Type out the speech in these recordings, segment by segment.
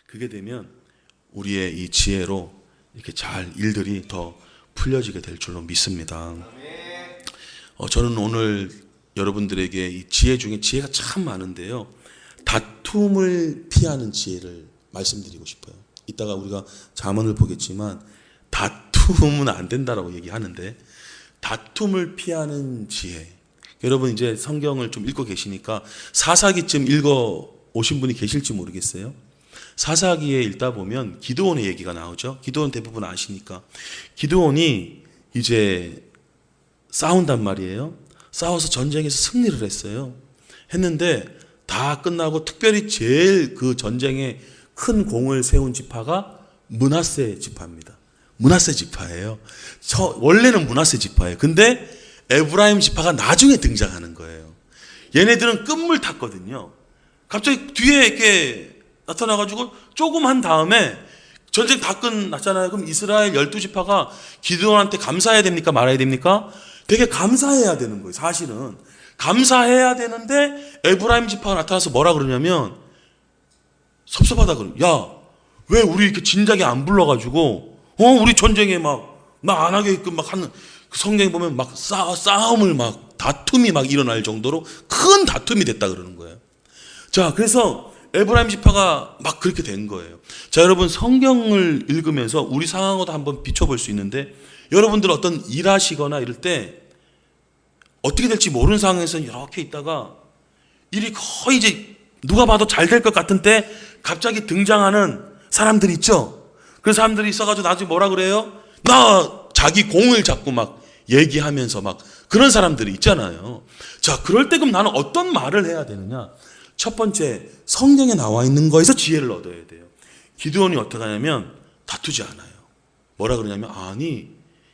그게 되면 우리의 이 지혜로 이렇게 잘 일들이 더 풀려지게 될 줄로 믿습니다. 저는 오늘 여러분들에게 이 지혜 중에 지혜가 참 많은데요. 다툼을 피하는 지혜를 말씀드리고 싶어요. 이따가 우리가 잠언을 보겠지만 다툼은 안 된다라고 얘기하는데 다툼을 피하는 지혜. 여러분 이제 성경을 좀 읽고 계시니까 사사기쯤 읽어 오신 분이 계실지 모르겠어요. 사사기에 읽다 보면 기드온의 얘기가 나오죠. 기드온 대부분 아시니까. 기드온이 이제 싸운단 말이에요. 싸워서 전쟁에서 승리를 했어요. 했는데 다 끝나고 특별히 제일 그 전쟁에 큰 공을 세운 지파가 므낫세 지파입니다. 므낫세 지파예요. 원래는 므낫세 지파예요. 근데 에브라임 지파가 나중에 등장하는 거예요. 얘네들은 끝물 탔거든요. 갑자기 뒤에 이렇게 나타나가지고 조금 한 다음에 전쟁 다 끝났잖아요. 그럼 이스라엘 12지파가 기드온한테 감사해야 됩니까? 말아야 됩니까? 되게 감사해야 되는 거예요. 사실은 감사해야 되는데 에브라임 지파가 나타나서 뭐라 그러냐면 섭섭하다 그래요. 야, 왜 우리 이렇게 진작에 안 불러가지고 우리 전쟁에 막 안 하게끔 막 하는 그 성경에 보면 막 싸움을 막 다툼이 막 일어날 정도로 큰 다툼이 됐다 그러는 거예요. 자, 그래서 에브라임 지파가 막 그렇게 된 거예요. 자, 여러분 성경을 읽으면서 우리 상황으로도 한번 비춰볼 수 있는데 여러분들 어떤 일하시거나 이럴 때 어떻게 될지 모르는 상황에서 이렇게 있다가 일이 거의 이제 누가 봐도 잘 될 것 같은 때 갑자기 등장하는 사람들 있죠. 그 사람들이 있어가지고 나중에 뭐라 그래요? 나 자기 공을 잡고 막 얘기하면서 막 그런 사람들이 있잖아요. 자, 그럴 때 그럼 나는 어떤 말을 해야 되느냐? 첫 번째, 성경에 나와 있는 거에서 지혜를 얻어야 돼요. 기드온이 어떻게 하냐면 다투지 않아요. 뭐라 그러냐면 아니,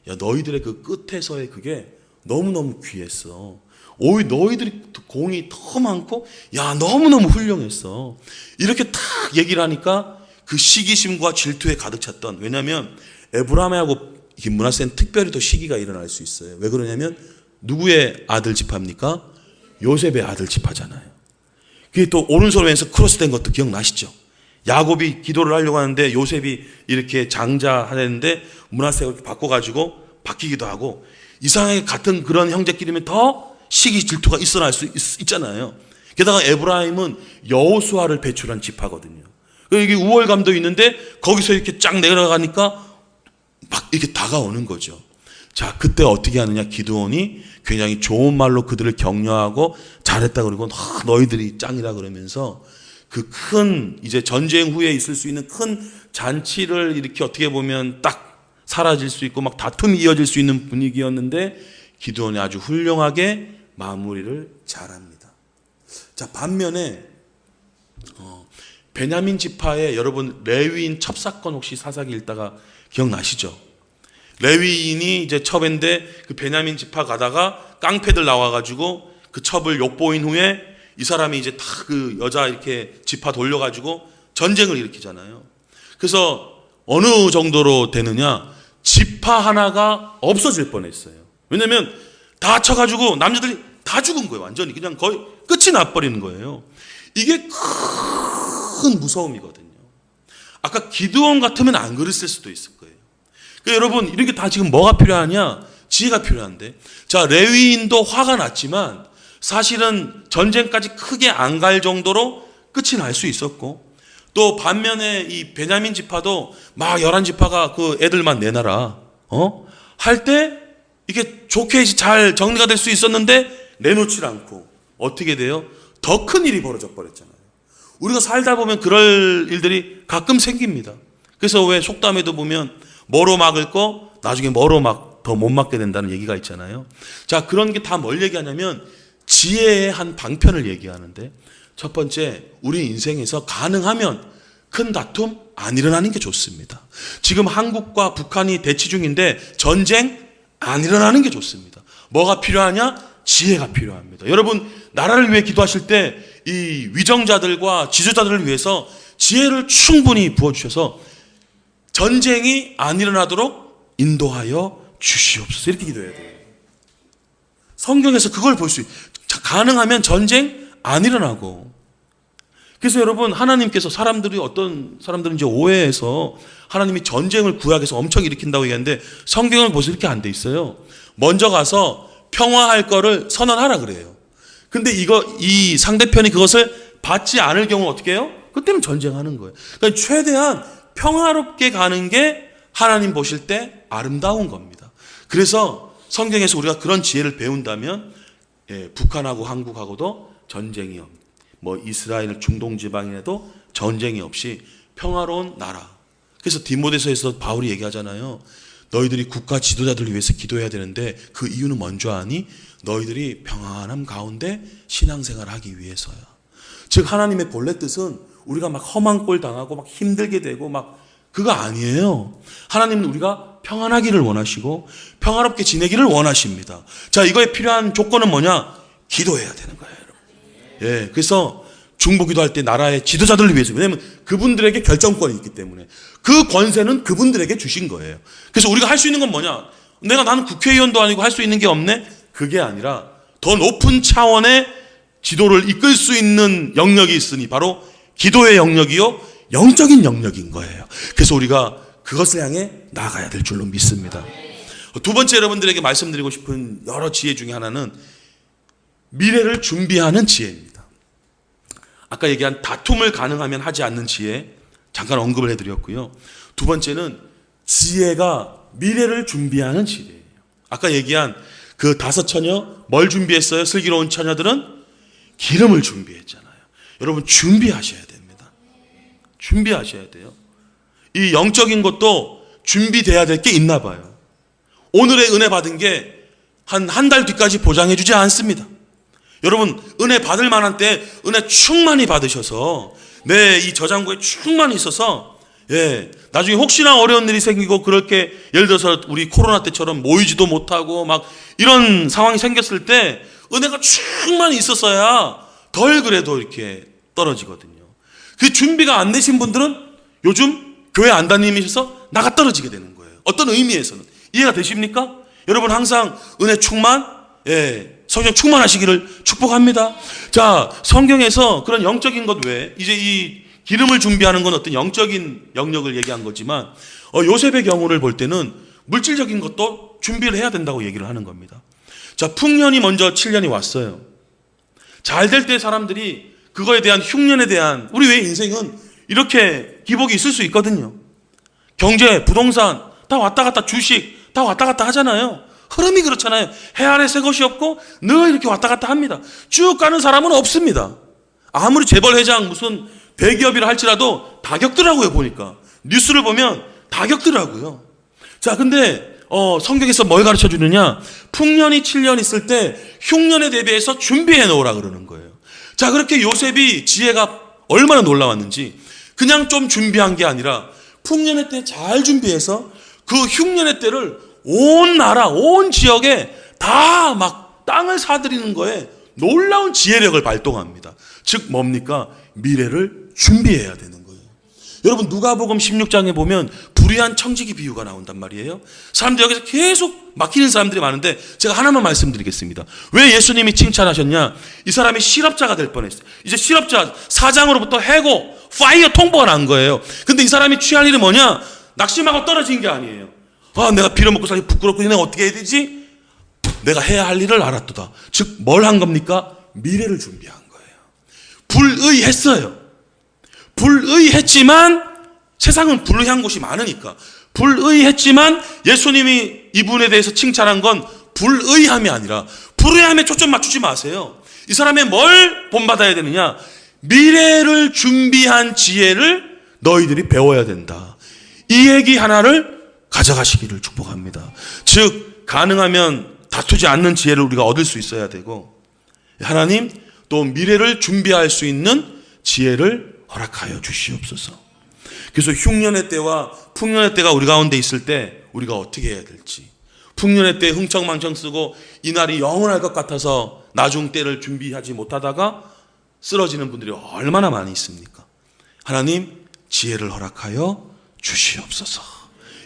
야, 너희들의 그 끝에서의 그게 너무너무 귀했어. 오히려 너희들이 공이 더 많고 야, 너무너무 훌륭했어. 이렇게 딱 얘기를 하니까 그 시기심과 질투에 가득 찼던, 왜냐하면 에브라임하고 므낫세는 특별히 또 시기가 일어날 수 있어요. 왜 그러냐면 누구의 아들 지파입니까? 요셉의 아들 지파잖아요. 그게 또 오른손 왼손 크로스된 것도 기억나시죠? 야곱이 기도를 하려고 하는데 요셉이 이렇게 장자하는데 므낫세가 이렇게 바꿔가지고 바뀌기도 하고 이상하게 같은 그런 형제끼리면 더 시기 질투가 일어날 수 있잖아요. 게다가 에브라임은 여호수아를 배출한 지파거든요. 여기 우월감도 있는데 거기서 이렇게 쫙 내려가니까 막 이렇게 다가오는 거죠. 자, 그때 어떻게 하느냐? 기드온이 굉장히 좋은 말로 그들을 격려하고 잘했다 그러고 너희들이 짱이라 그러면서 그 큰 이제 전쟁 후에 있을 수 있는 큰 잔치를 이렇게 어떻게 보면 딱 사라질 수 있고 막 다툼이 이어질 수 있는 분위기였는데 기드온이 아주 훌륭하게 마무리를 잘합니다. 자, 반면에 베냐민 지파의 여러분 레위인 첩사건 혹시 사사기 읽다가 기억나시죠? 레위인이 이제 첩인데 그 베냐민 지파 가다가 깡패들 나와가지고 그 첩을 욕보인 후에 이 사람이 이제 다 그 여자 이렇게 지파 돌려가지고 전쟁을 일으키잖아요. 그래서 어느 정도로 되느냐? 지파 하나가 없어질 뻔했어요. 왜냐면 다 쳐가지고 남자들이 다 죽은 거예요. 완전히 그냥 거의 끝이 나버리는 거예요. 이게 큰 무서움이거든요. 아까 기드온 같으면 안 그랬을 수도 있을 거예요. 그러니까 여러분 이렇게 다 지금 뭐가 필요하냐? 지혜가 필요한데, 자, 레위인도 화가 났지만 사실은 전쟁까지 크게 안 갈 정도로 끝이 날 수 있었고, 또 반면에 이 베냐민 지파도 막 11지파가 그 애들만 내놔라 할 때 이게 좋게 잘 정리가 될 수 있었는데 내놓질 않고 어떻게 돼요? 더 큰 일이 벌어져 버렸잖아요. 우리가 살다 보면 그럴 일들이 가끔 생깁니다. 그래서 왜 속담에도 보면 뭐로 막을 거 나중에 뭐로 막 더 못 막게 된다는 얘기가 있잖아요. 자, 그런 게 다 뭘 얘기하냐면 지혜의 한 방편을 얘기하는데, 첫 번째, 우리 인생에서 가능하면 큰 다툼 안 일어나는 게 좋습니다. 지금 한국과 북한이 대치 중인데 전쟁 안 일어나는 게 좋습니다. 뭐가 필요하냐? 지혜가 필요합니다. 여러분, 나라를 위해 기도하실 때 이 위정자들과 지도자들을 위해서 지혜를 충분히 부어주셔서 전쟁이 안 일어나도록 인도하여 주시옵소서, 이렇게 기도해야 돼요. 성경에서 그걸 볼 수 있어요. 가능하면 전쟁 안 일어나고. 그래서 여러분, 하나님께서 어떤 사람들은 이제 오해해서 하나님이 전쟁을 구약에서 엄청 일으킨다고 얘기하는데 성경을 보세요. 이렇게 안 돼 있어요. 먼저 가서 평화할 거를 선언하라 그래요. 근데 이 상대편이 그것을 받지 않을 경우 어떻게 해요? 그때는 전쟁하는 거예요. 그러니까 최대한 평화롭게 가는 게 하나님 보실 때 아름다운 겁니다. 그래서 성경에서 우리가 그런 지혜를 배운다면 북한하고 한국하고도 전쟁이 없는, 이스라엘 중동 지방에도 전쟁이 없이 평화로운 나라. 그래서 디모데서에서 바울이 얘기하잖아요. 너희들이 국가 지도자들을 위해서 기도해야 되는데 그 이유는 뭔지 아니? 너희들이 평안함 가운데 신앙생활을 하기 위해서야. 즉 하나님의 본래 뜻은 우리가 막 험한 꼴 당하고 막 힘들게 되고 막 그거 아니에요. 하나님은 우리가 평안하기를 원하시고 평화롭게 지내기를 원하십니다. 자, 이거에 필요한 조건은 뭐냐? 기도해야 되는 거예요, 여러분. 그래서 중보기도할 때 나라의 지도자들을 위해서, 왜냐하면 그분들에게 결정권이 있기 때문에 그 권세는 그분들에게 주신 거예요. 그래서 우리가 할 수 있는 건 뭐냐? 나는 국회의원도 아니고 할 수 있는 게 없네? 그게 아니라 더 높은 차원의 지도를 이끌 수 있는 영역이 있으니 바로 기도의 영역이요, 영적인 영역인 거예요. 그래서 우리가 그것을 향해 나아가야 될 줄로 믿습니다. 두 번째 여러분들에게 말씀드리고 싶은 여러 지혜 중에 하나는 미래를 준비하는 지혜입니다. 아까 얘기한 다툼을 가능하면 하지 않는 지혜 잠깐 언급을 해드렸고요. 두 번째는 지혜가 미래를 준비하는 지혜예요. 아까 얘기한 그 5 처녀 뭘 준비했어요? 슬기로운 처녀들은 기름을 준비했잖아요. 여러분 준비하셔야 됩니다. 준비하셔야 돼요. 이 영적인 것도 준비돼야 될 게 있나 봐요. 오늘의 은혜 받은 게 한 달 뒤까지 보장해 주지 않습니다. 여러분 은혜 받을 만한 때 은혜 충만히 받으셔서 이 저장고에 충만히 있어서 나중에 혹시나 어려운 일이 생기고 그렇게 예를 들어서 우리 코로나 때처럼 모이지도 못하고 막 이런 상황이 생겼을 때 은혜가 충만히 있었어야 덜 그래도 이렇게 떨어지거든요. 그 준비가 안 되신 분들은 요즘 교회 안 다니면서 나가 떨어지게 되는 거예요. 어떤 의미에서는 이해가 되십니까? 여러분 항상 은혜 충만, 성령 충만하시기를 축복합니다. 자, 성경에서 그런 영적인 것 외에 이제 이 기름을 준비하는 건 어떤 영적인 영역을 얘기한 거지만 요셉의 경우를 볼 때는 물질적인 것도 준비를 해야 된다고 얘기를 하는 겁니다. 자, 풍년이 먼저 7년이 왔어요. 잘 될 때 사람들이 그거에 대한 흉년에 대한, 우리 왜 인생은 이렇게 기복이 있을 수 있거든요. 경제, 부동산 다 왔다 갔다, 주식 다 왔다 갔다 하잖아요. 흐름이 그렇잖아요. 해 아래 새 것이 없고 늘 이렇게 왔다 갔다 합니다. 쭉 가는 사람은 없습니다. 아무리 재벌 회장 무슨 대기업이라 할지라도 다 겪더라고요. 보니까 뉴스를 보면 다 겪더라고요. 자, 근데 성경에서 뭘 가르쳐 주느냐? 풍년이 7년 있을 때 흉년에 대비해서 준비해 놓으라 그러는 거예요. 자, 그렇게 요셉이 지혜가 얼마나 놀라웠는지 그냥 좀 준비한 게 아니라 풍년의 때 잘 준비해서 그 흉년의 때를 온 나라, 온 지역에 다 막 땅을 사들이는 거에 놀라운 지혜력을 발동합니다. 즉 뭡니까? 미래를 준비해야 되는 거예요. 여러분 누가복음 16장에 보면 불의한 청지기 비유가 나온단 말이에요. 사람들이 여기서 계속 막히는 사람들이 많은데 제가 하나만 말씀드리겠습니다. 왜 예수님이 칭찬하셨냐? 이 사람이 실업자가 될 뻔했어요. 이제 실업자 사장으로부터 해고, 파이어 통보가 난 거예요. 근데 이 사람이 취할 일이 뭐냐? 낙심하고 떨어진 게 아니에요. 내가 빌어먹고 살기 부끄럽고 내가 어떻게 해야 되지? 내가 해야 할 일을 알았도다. 즉 뭘 한 겁니까? 미래를 준비한 거예요. 불의했어요. 불의했지만 세상은 불의한 곳이 많으니까 불의했지만 예수님이 이분에 대해서 칭찬한 건 불의함이 아니라 불의함에 초점 맞추지 마세요. 이 사람의 뭘 본받아야 되느냐? 미래를 준비한 지혜를 너희들이 배워야 된다. 이 얘기 하나를 가져가시기를 축복합니다. 즉 가능하면 다투지 않는 지혜를 우리가 얻을 수 있어야 되고 하나님 또 미래를 준비할 수 있는 지혜를 허락하여 주시옵소서. 그래서 흉년의 때와 풍년의 때가 우리 가운데 있을 때 우리가 어떻게 해야 될지, 풍년의 때 흥청망청 쓰고 이 날이 영원할 것 같아서 나중 때를 준비하지 못하다가 쓰러지는 분들이 얼마나 많이 있습니까? 하나님 지혜를 허락하여 주시옵소서.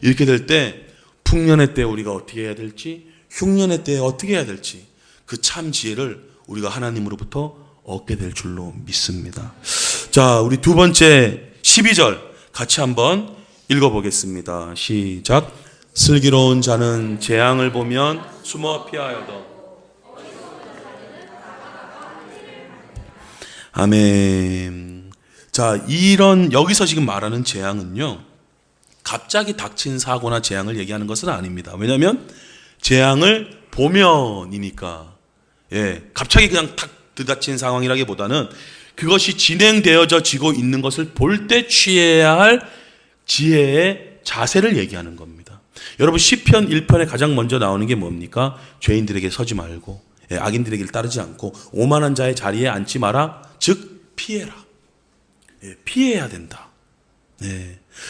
이렇게 될 때 풍년의 때 우리가 어떻게 해야 될지, 흉년의 때 어떻게 해야 될지 그 참 지혜를 우리가 하나님으로부터 얻게 될 줄로 믿습니다. 자, 우리 두 번째 12절 같이 한번 읽어보겠습니다. 시작. 슬기로운 자는 재앙을 보면 숨어 피하여도. 아멘. 자, 이런 여기서 지금 말하는 재앙은요, 갑자기 닥친 사고나 재앙을 얘기하는 것은 아닙니다. 왜냐하면 재앙을 보면이니까. 갑자기 그냥 탁 들이닥친 상황이라기보다는 그것이 진행되어져 지고 있는 것을 볼 때 취해야 할 지혜의 자세를 얘기하는 겁니다. 여러분, 시편 1편에 가장 먼저 나오는 게 뭡니까? 죄인들에게 서지 말고 악인들의 길 따르지 않고 오만한 자의 자리에 앉지 마라. 즉 피해라. 피해야 된다.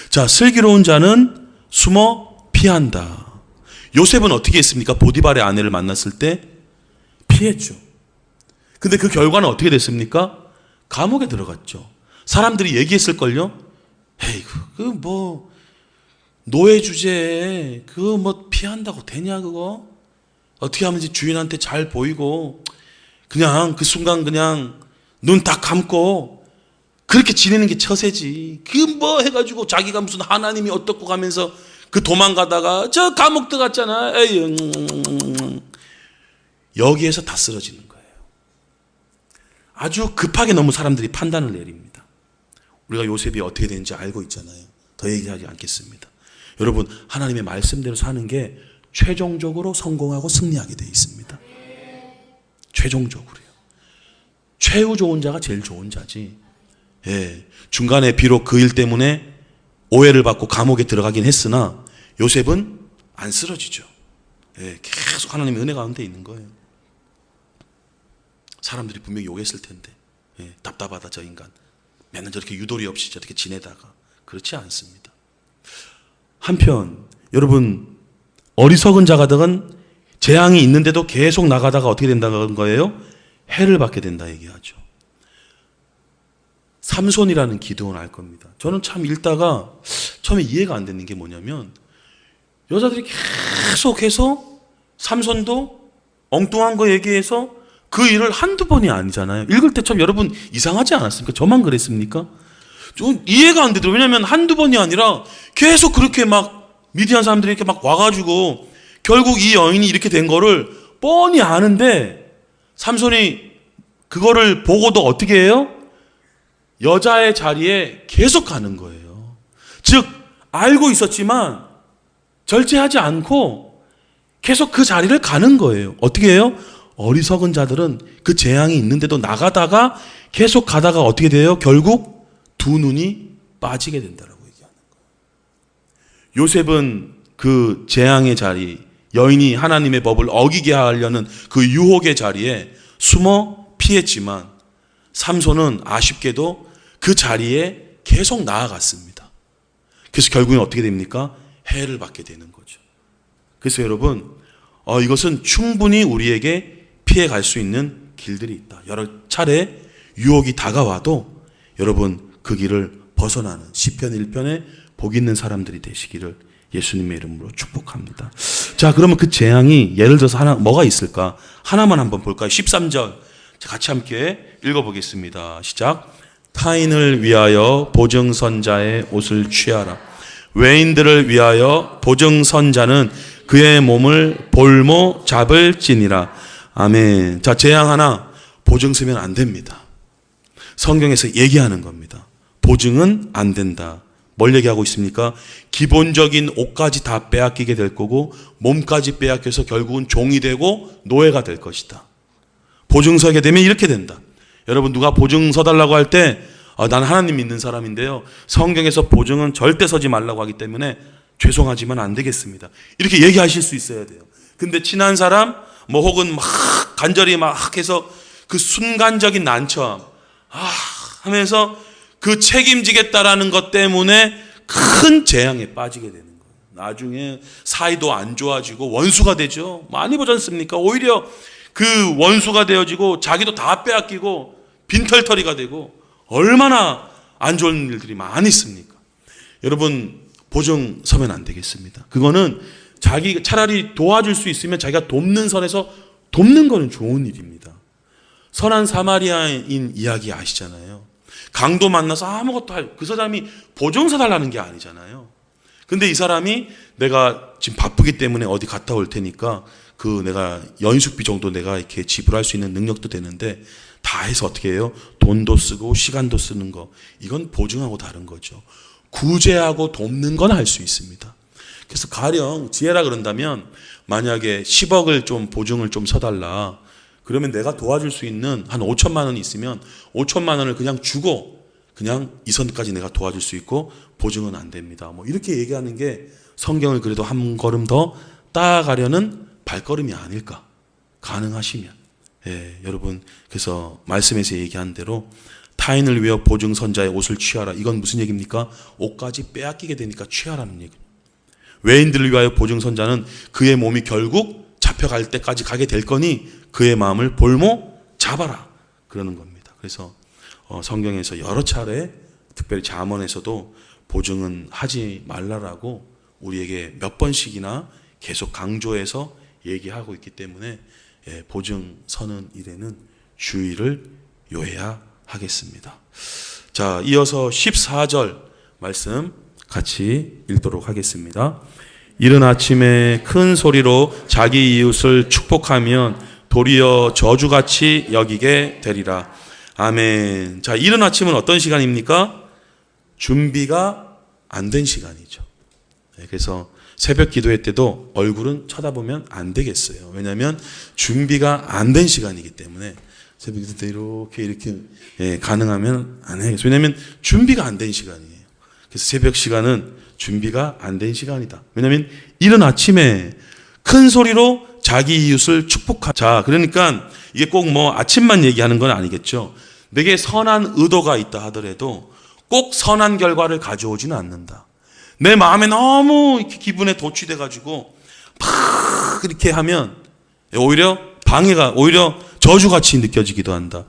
자, 슬기로운 자는 숨어 피한다. 요셉은 어떻게 했습니까? 보디발의 아내를 만났을 때 피했죠. 근데 그 결과는 어떻게 됐습니까? 감옥에 들어갔죠. 사람들이 얘기했을걸요? 에이, 노예 주제에 피한다고 되냐, 그거? 어떻게 하면 주인한테 잘 보이고, 그냥 그 순간 그냥 눈 딱 감고, 그렇게 지내는 게 처세지. 해가지고 자기가 무슨 하나님이 어떻고 가면서 그 도망가다가 저 감옥 들어갔잖아. 에이, 여기에서 다 쓰러지는 거예요. 아주 급하게 너무 사람들이 판단을 내립니다. 우리가 요셉이 어떻게 되는지 알고 있잖아요. 더 얘기하지 않겠습니다. 여러분, 하나님의 말씀대로 사는 게 최종적으로 성공하고 승리하게 되어 있습니다. 최종적으로요. 최후 좋은 자가 제일 좋은 자지. 중간에 비록 그 일 때문에 오해를 받고 감옥에 들어가긴 했으나 요셉은 안 쓰러지죠. 계속 하나님의 은혜 가운데 있는 거예요. 사람들이 분명히 욕했을 텐데, 답답하다 저 인간, 맨날 저렇게 유도리 없이 저렇게 지내다가. 그렇지 않습니다. 한편 여러분, 어리석은 자가들은 재앙이 있는데도 계속 나가다가 어떻게 된다는 거예요? 해를 받게 된다 얘기하죠. 삼손이라는 기도원 알 겁니다. 저는 참 읽다가 처음에 이해가 안 되는 게 뭐냐면, 여자들이 계속해서 삼손도 엉뚱한 거 얘기해서 그 일을 한두 번이 아니잖아요. 읽을 때 참 여러분 이상하지 않았습니까? 저만 그랬습니까? 좀 이해가 안 되더라고요. 왜냐하면 한두 번이 아니라 계속 그렇게 막 미디안 사람들이 이렇게 막 와가지고 결국 이 여인이 이렇게 된 거를 뻔히 아는데, 삼손이 그거를 보고도 어떻게 해요? 여자의 자리에 계속 가는 거예요. 즉 알고 있었지만 절제하지 않고 계속 그 자리를 가는 거예요. 어떻게 해요? 어리석은 자들은 그 재앙이 있는데도 나가다가 계속 가다가 어떻게 돼요? 결국 두 눈이 빠지게 된다고 얘기하는 거예요. 요셉은 그 재앙의 자리, 여인이 하나님의 법을 어기게 하려는 그 유혹의 자리에 숨어 피했지만, 삼손은 아쉽게도 그 자리에 계속 나아갔습니다. 그래서 결국엔 어떻게 됩니까? 해를 받게 되는 거죠. 그래서 여러분, 이것은 충분히 우리에게 피해갈 수 있는 길들이 있다. 여러 차례 유혹이 다가와도 여러분 그 길을 벗어나는 시편 1편에 복 있는 사람들이 되시기를 예수님의 이름으로 축복합니다. 자, 그러면 그 재앙이 예를 들어서 뭐가 있을까? 하나만 한번 볼까요? 13절 같이 함께 읽어보겠습니다. 시작. 타인을 위하여 보증선자의 옷을 취하라. 외인들을 위하여 보증선자는 그의 몸을 볼모 잡을지니라. 아멘. 자, 재앙 하나 보증 쓰면 안 됩니다. 성경에서 얘기하는 겁니다. 보증은 안 된다. 뭘 얘기하고 있습니까? 기본적인 옷까지 다 빼앗기게 될 거고 몸까지 빼앗겨서 결국은 종이 되고 노예가 될 것이다. 보증 서게 되면 이렇게 된다. 여러분, 누가 보증 서달라고 할 때 나는 하나님 믿는 사람인데요, 성경에서 보증은 절대 서지 말라고 하기 때문에 죄송하지만 안 되겠습니다, 이렇게 얘기하실 수 있어야 돼요. 근데 친한 사람 혹은 막 간절히 막 해서 그 순간적인 난처함 하면서 그 책임지겠다라는 것 때문에 큰 재앙에 빠지게 되는 거예요. 나중에 사이도 안 좋아지고 원수가 되죠. 많이 보지 않습니까? 오히려 그 원수가 되어지고 자기도 다 빼앗기고 빈털터리가 되고 얼마나 안 좋은 일들이 많이 있습니까? 여러분, 보증 서면 안 되겠습니다. 그거는 자기 차라리 도와줄 수 있으면 자기가 돕는 선에서 돕는 거는 좋은 일입니다. 선한 사마리아인 이야기 아시잖아요. 강도 만나서 아무것도 그 사람이 보증 서달라는 게 아니잖아요. 근데 이 사람이 내가 지금 바쁘기 때문에 어디 갔다 올 테니까 그 내가 연숙비 정도 내가 이렇게 지불할 수 있는 능력도 되는데 다 해서 어떻게 해요? 돈도 쓰고 시간도 쓰는 거. 이건 보증하고 다른 거죠. 구제하고 돕는 건 할 수 있습니다. 그래서 가령 지혜라 그런다면 만약에 10억을 좀 보증을 좀 서달라. 그러면 내가 도와줄 수 있는 한 5천만 원이 있으면 5천만 원을 그냥 주고 그냥 이 선까지 내가 도와줄 수 있고 보증은 안 됩니다. 뭐 이렇게 얘기하는 게 성경을 그래도 한 걸음 더 따라가려는 발걸음이 아닐까. 가능하시면. 예, 여러분 그래서 말씀에서 얘기한 대로 타인을 위하여 보증 선자의 옷을 취하라. 이건 무슨 얘기입니까? 옷까지 빼앗기게 되니까 취하라는 얘기입니다. 외인들을 위하여 보증 선자는 그의 몸이 결국 잡혀갈 때까지 가게 될 거니 그의 마음을 볼모 잡아라. 그러는 겁니다. 그래서 성경에서 여러 차례 특별히 잠언에서도 보증은 하지 말라라고 우리에게 몇 번씩이나 계속 강조해서 얘기하고 있기 때문에 보증 서는 일에는 주의를 요해야 하겠습니다. 자, 이어서 14절 말씀 같이 읽도록 하겠습니다. 이른 아침에 큰 소리로 자기 이웃을 축복하면 도리어 저주같이 여기게 되리라. 아멘. 자, 이른 아침은 어떤 시간입니까? 준비가 안 된 시간이죠. 그래서 새벽 기도회 때도 얼굴은 쳐다보면 안 되겠어요. 왜냐하면 준비가 안 된 시간이기 때문에 새벽 기도 때 이렇게 가능하면 안 해요. 왜냐하면 준비가 안 된 시간이에요. 그래서 새벽 시간은 준비가 안 된 시간이다. 왜냐하면 이른 아침에 큰 소리로 자기 이웃을 축복하자. 자, 그러니까 이게 꼭 뭐 아침만 얘기하는 건 아니겠죠. 내게 선한 의도가 있다 하더라도 꼭 선한 결과를 가져오지는 않는다. 내 마음에 너무 이렇게 기분에 도취돼가지고 막 이렇게 하면 오히려 방해가, 오히려 저주같이 느껴지기도 한다.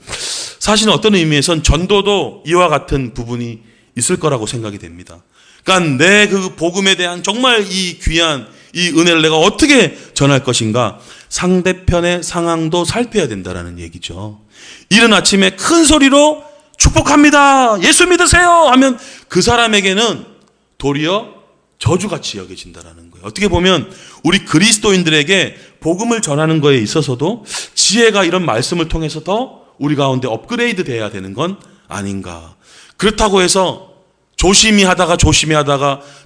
사실은 어떤 의미에선 전도도 이와 같은 부분이 있을 거라고 생각이 됩니다. 그러니까 내 그 복음에 대한 정말 이 귀한 이 은혜를 내가 어떻게 전할 것인가, 상대편의 상황도 살펴야 된다라는 얘기죠. 이른 아침에 큰 소리로 축복합니다, 예수 믿으세요 하면 그 사람에게는 도리어 저주같이 여겨진다라는 거예요. 어떻게 보면 우리 그리스도인들에게 복음을 전하는 거에 있어서도 지혜가 이런 말씀을 통해서 더 우리 가운데 업그레이드 돼야 되는 건 아닌가. 그렇다고 해서 조심히 하다가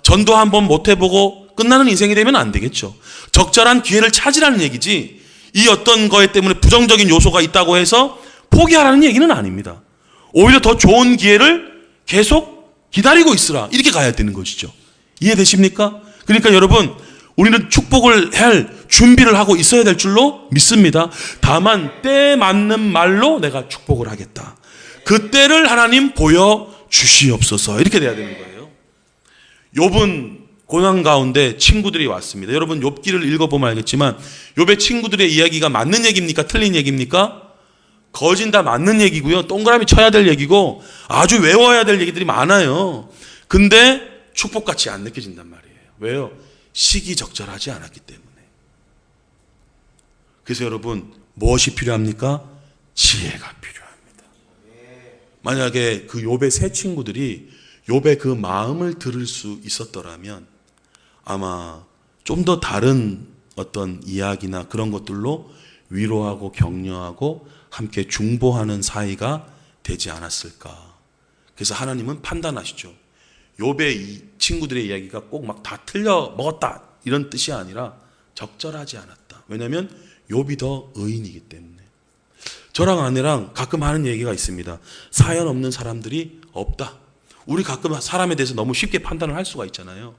전도 한번 못 해보고 끝나는 인생이 되면 안 되겠죠. 적절한 기회를 찾으라는 얘기지, 이 어떤 거에 때문에 부정적인 요소가 있다고 해서 포기하라는 얘기는 아닙니다. 오히려 더 좋은 기회를 계속 기다리고 있으라, 이렇게 가야 되는 것이죠. 이해되십니까? 그러니까 여러분, 우리는 축복을 할 준비를 하고 있어야 될 줄로 믿습니다. 다만 때에 맞는 말로 내가 축복을 하겠다, 그 때를 하나님 보여주시옵소서, 이렇게 돼야 되는 거예요. 욥은 고난 가운데 친구들이 왔습니다. 여러분 욥기를 읽어보면 알겠지만 욥의 친구들의 이야기가 맞는 얘기입니까? 틀린 얘기입니까? 거진 다 맞는 얘기고요. 동그라미 쳐야 될 얘기고 아주 외워야 될 얘기들이 많아요. 근데 축복같이 안 느껴진단 말이에요. 왜요? 시기적절하지 않았기 때문에. 그래서 여러분 무엇이 필요합니까? 지혜가 필요합니다. 만약에 그 욥의 세 친구들이 욥의 그 마음을 들을 수 있었더라면 아마 좀 더 다른 어떤 이야기나 그런 것들로 위로하고 격려하고 함께 중보하는 사이가 되지 않았을까. 그래서 하나님은 판단하시죠. 욥의 이 친구들의 이야기가 꼭 막 다 틀려 먹었다 이런 뜻이 아니라 적절하지 않았다. 왜냐하면 욥이 더 의인이기 때문에. 저랑 아내랑 가끔 하는 얘기가 있습니다. 사연 없는 사람들이 없다. 우리 가끔 사람에 대해서 너무 쉽게 판단을 할 수가 있잖아요.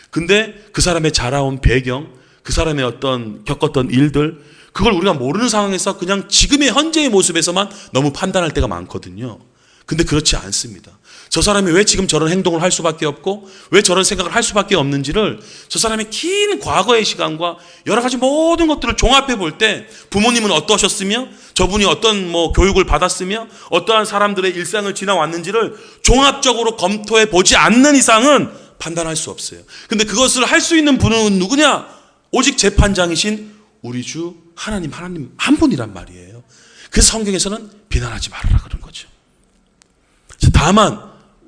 근데 그 사람의 자라온 배경, 그 사람의 어떤 겪었던 일들, 그걸 우리가 모르는 상황에서 그냥 지금의 현재의 모습에서만 너무 판단할 때가 많거든요. 근데 그렇지 않습니다. 저 사람이 왜 지금 저런 행동을 할 수밖에 없고 왜 저런 생각을 할 수밖에 없는지를 저 사람의 긴 과거의 시간과 여러 가지 모든 것들을 종합해 볼 때 부모님은 어떠셨으며 저분이 어떤 교육을 받았으며 어떠한 사람들의 일상을 지나왔는지를 종합적으로 검토해 보지 않는 이상은 판단할 수 없어요. 근데 그것을 할 수 있는 분은 누구냐? 오직 재판장이신 우리 주 하나님 한 분이란 말이에요. 그래서 성경에서는 비난하지 말아라 그런 거죠. 다만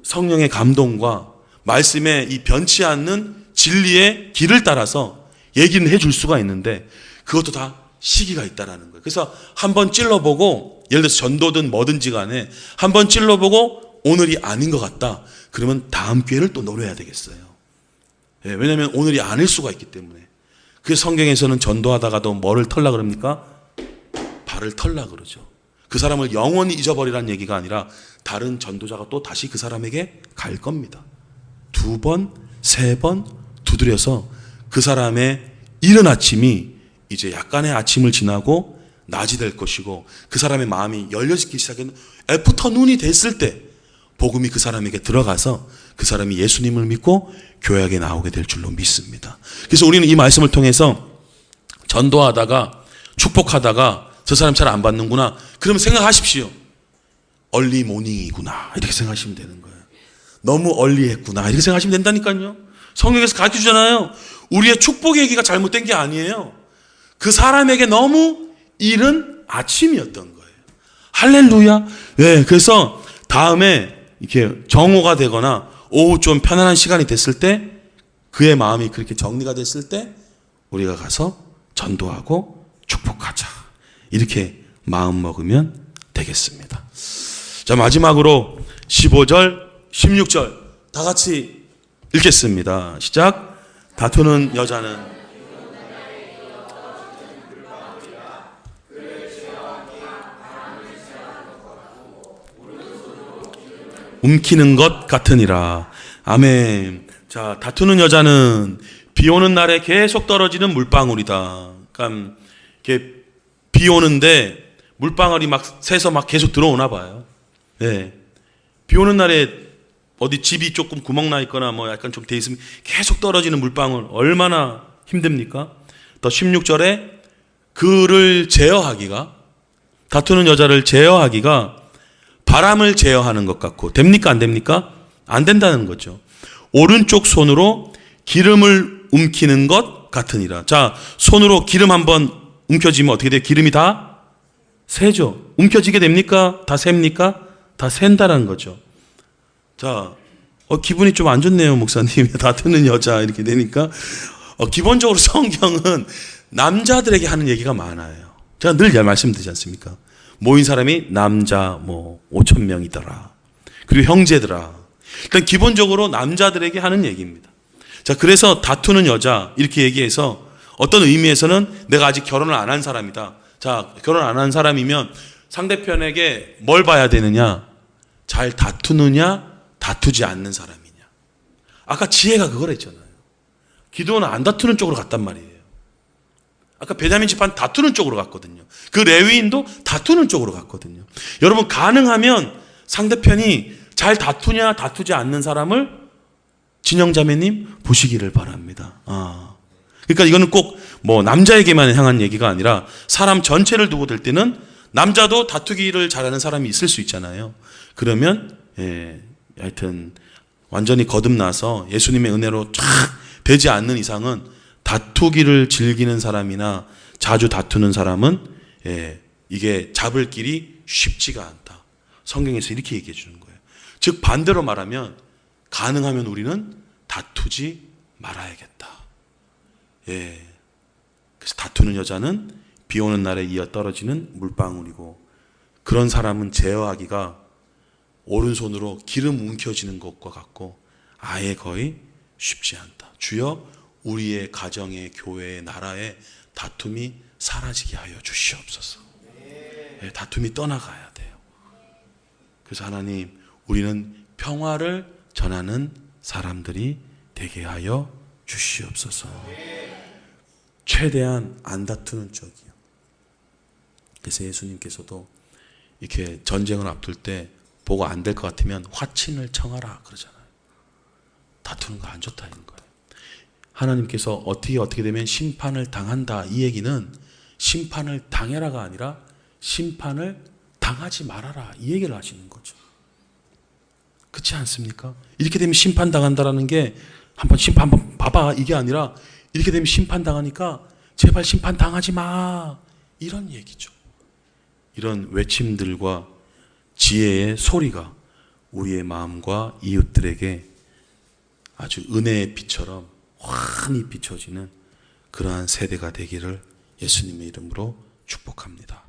성령의 감동과 말씀에 이 변치 않는 진리의 길을 따라서 얘기는 해줄 수가 있는데 그것도 다 시기가 있다라는 거예요. 그래서 한번 찔러보고, 예를 들어서 전도든 뭐든지 간에 한번 찔러보고 오늘이 아닌 것 같다. 그러면 다음 기회를 또 노려야 되겠어요. 예, 왜냐하면 오늘이 아닐 수가 있기 때문에. 그래서 성경에서는 전도하다가도 뭐를 털라 그럽니까? 발을 털라 그러죠. 그 사람을 영원히 잊어버리라는 얘기가 아니라 다른 전도자가 또 다시 그 사람에게 갈 겁니다. 2번, 3번 두드려서 그 사람의 이른 아침이 이제 약간의 아침을 지나고 낮이 될 것이고, 그 사람의 마음이 열려지기 시작한 애프터눈이 됐을 때 복음이 그 사람에게 들어가서 그 사람이 예수님을 믿고 교회에 나오게 될 줄로 믿습니다. 그래서 우리는 이 말씀을 통해서 전도하다가 축복하다가 저 사람 잘 안 받는구나, 그러면 생각하십시오. 얼리 모닝이구나, 이렇게 생각하시면 되는 거예요. 너무 얼리했구나, 이렇게 생각하시면 된다니까요. 성경에서 가르쳐주잖아요. 우리의 축복 얘기가 잘못된 게 아니에요. 그 사람에게 너무 이른 아침이었던 거예요. 할렐루야. 네, 그래서 다음에 이렇게 정오가 되거나 오후 좀 편안한 시간이 됐을 때, 그의 마음이 그렇게 정리가 됐을 때 우리가 가서 전도하고 축복하자, 이렇게 마음 먹으면 되겠습니다. 자, 마지막으로 15절, 16절 다 같이 읽겠습니다. 시작. 다투는 여자는 움키는 것 같으니라. 아멘. 자, 다투는 여자는 비 오는 날에 계속 떨어지는 물방울이다. 그러니까 이렇게 비 오는데 물방울이 막 새서 막 계속 들어오나 봐요. 네. 비 오는 날에 어디 집이 조금 구멍 나 있거나 뭐 약간 좀 돼 있으면 계속 떨어지는 물방울 얼마나 힘듭니까? 또 16절에 그를 제어하기가, 다투는 여자를 제어하기가 바람을 제어하는 것 같고, 됩니까? 안 됩니까? 안 된다는 거죠. 오른쪽 손으로 기름을 움키는 것 같으니라. 자, 손으로 기름 한번 움켜쥐면 어떻게 돼요? 기름이 다 새죠. 움켜쥐게 됩니까? 다 셉니까? 다 샌다는 거죠. 자, 기분이 좀 안 좋네요, 목사님. 다투는 여자 이렇게 되니까. 기본적으로 성경은 남자들에게 하는 얘기가 많아요. 제가 늘 말씀드리지 않습니까? 모인 사람이 남자 5,000명이더라. 그리고 형제더라. 일단 기본적으로 남자들에게 하는 얘기입니다. 자, 그래서 다투는 여자 이렇게 얘기해서 어떤 의미에서는 내가 아직 결혼을 안 한 사람이다. 자, 결혼 안 한 사람이면 상대편에게 뭘 봐야 되느냐? 잘 다투느냐, 다투지 않는 사람이냐. 아까 지혜가 그걸 했잖아요. 기도는 안 다투는 쪽으로 갔단 말이에요. 아까 베냐민 집안 다투는 쪽으로 갔거든요. 그 레위인도 다투는 쪽으로 갔거든요. 여러분, 가능하면 상대편이 잘 다투냐 다투지 않는 사람을 진영자매님 보시기를 바랍니다. 그러니까 이거는 꼭 뭐 남자에게만 향한 얘기가 아니라 사람 전체를 두고 될 때는 남자도 다투기를 잘하는 사람이 있을 수 있잖아요. 그러면 하여튼 완전히 거듭나서 예수님의 은혜로 쫙 되지 않는 이상은 다투기를 즐기는 사람이나 자주 다투는 사람은 이게 잡을 길이 쉽지가 않다. 성경에서 이렇게 얘기해 주는 거예요. 즉 반대로 말하면 가능하면 우리는 다투지 말아야겠다. 그래서 다투는 여자는 비 오는 날에 이어 떨어지는 물방울이고, 그런 사람은 제어하기가 오른손으로 기름 움켜쥐는 것과 같고 아예 거의 쉽지 않다. 주여, 우리의 가정의 교회의 나라의 다툼이 사라지게 하여 주시옵소서. 다툼이 떠나가야 돼요. 그래서 하나님, 우리는 평화를 전하는 사람들이 되게 하여 주시옵소서. 최대한 안 다투는 쪽이요. 그래서 예수님께서도 이렇게 전쟁을 앞둘 때 보고 안 될 것 같으면 화친을 청하라 그러잖아요. 다투는 거 안 좋다는 거예요. 하나님께서 어떻게 되면 심판을 당한다, 이 얘기는 심판을 당해라가 아니라 심판을 당하지 말아라, 이 얘기를 하시는 거죠. 그렇지 않습니까? 이렇게 되면 심판당한다라는 게 한번 봐봐, 이게 아니라 이렇게 되면 심판당하니까 제발 심판당하지 마, 이런 얘기죠. 이런 외침들과 지혜의 소리가 우리의 마음과 이웃들에게 아주 은혜의 빛처럼 환히 비춰지는 그러한 세대가 되기를 예수님의 이름으로 축복합니다.